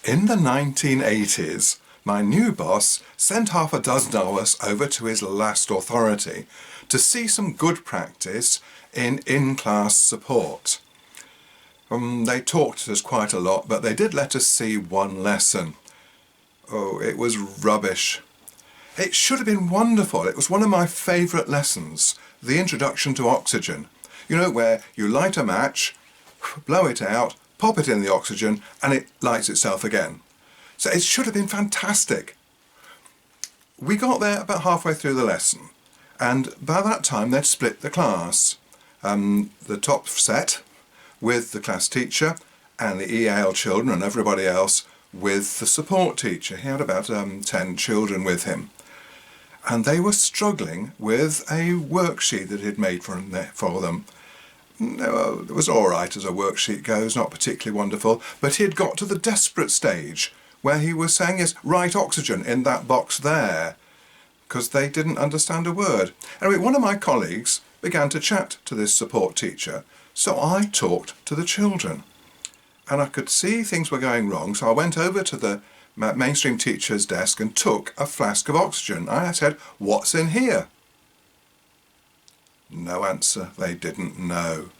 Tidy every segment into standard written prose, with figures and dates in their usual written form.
In the 1980s, my new boss sent half a dozen of us over to his last authority to see some good practice in in-class support. They talked to us quite a lot, but they did let us see one lesson. Oh, it was rubbish. It should have been wonderful. It was one of my favourite lessons, the introduction to oxygen. You know, where you light a match, blow it out, pop it in the oxygen, and it lights itself again. So it should have been fantastic. We got there about halfway through the lesson, and by that time they'd split the class. The top set with the class teacher and the EAL children and everybody else with the support teacher. He had about 10 children with him. And they were struggling with a worksheet that he'd made for them. It was all right as a worksheet goes, not particularly wonderful, but he'd got to the desperate stage where he was saying, yes, write oxygen in that box there, because they didn't understand a word. Anyway, one of my colleagues began to chat to this support teacher, so I talked to the children. And I could see things were going wrong, so I went over to the mainstream teacher's desk and took a flask of oxygen. I said, "What's in here?" No answer. They didn't know.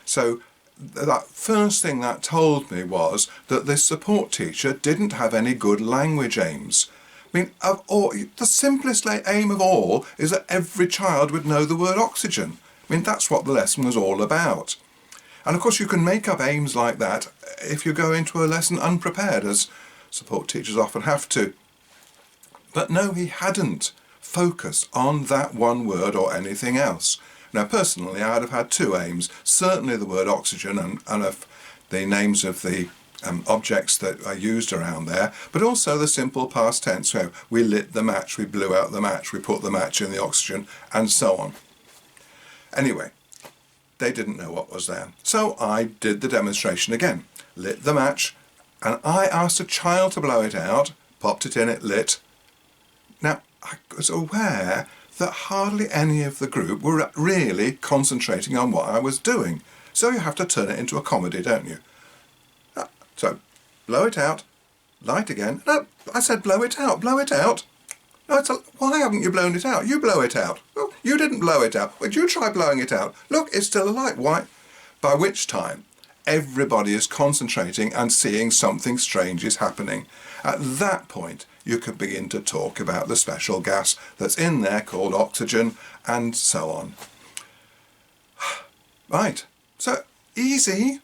So that first thing that told me was that this support teacher didn't have any good language aims. I mean, the simplest aim of all is that every child would know the word oxygen. I mean, that's what the lesson was all about. And of course you can make up aims like that if you go into a lesson unprepared, as support teachers often have to. But no, he hadn't focused on that one word or anything else. Now personally I'd have had two aims, certainly the word oxygen and of the names of the objects that are used around there, but also the simple past tense, where we lit the match, we blew out the match, we put the match in the oxygen, and so on. Anyway, they didn't know what was there. So I did the demonstration again, lit the match, and I asked a child to blow it out, popped it in, it lit. Now, I was aware that hardly any of the group were really concentrating on what I was doing. So you have to turn it into a comedy, don't you? So, blow it out, light again. No, I said blow it out, blow it out. No, why haven't you blown it out? You blow it out. Oh, you didn't blow it out. Would you try blowing it out? Look, it's still alight. Why? By which time, everybody is concentrating and seeing something strange is happening. At that point, you could begin to talk about the special gas that's in there called oxygen and so on. Right, so easy.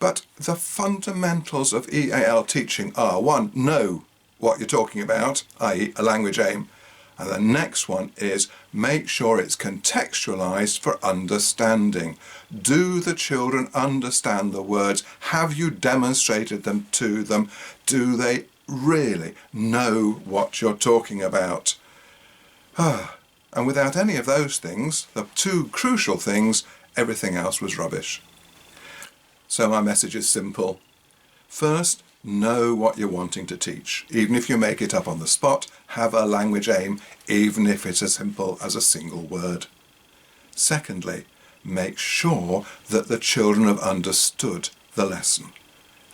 But the fundamentals of EAL teaching are, one, know what you're talking about, i.e. a language aim, and the next one is make sure it's contextualized for understanding. Do the children understand the words? Have you demonstrated them to them? Do they really know what you're talking about? And without any of those things, the two crucial things, everything else was rubbish. So my message is simple. First, know what you're wanting to teach. Even if you make it up on the spot, have a language aim, even if it's as simple as a single word. Secondly, make sure that the children have understood the lesson.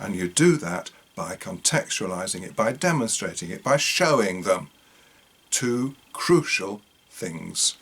And you do that by contextualizing it, by demonstrating it, by showing them two crucial things.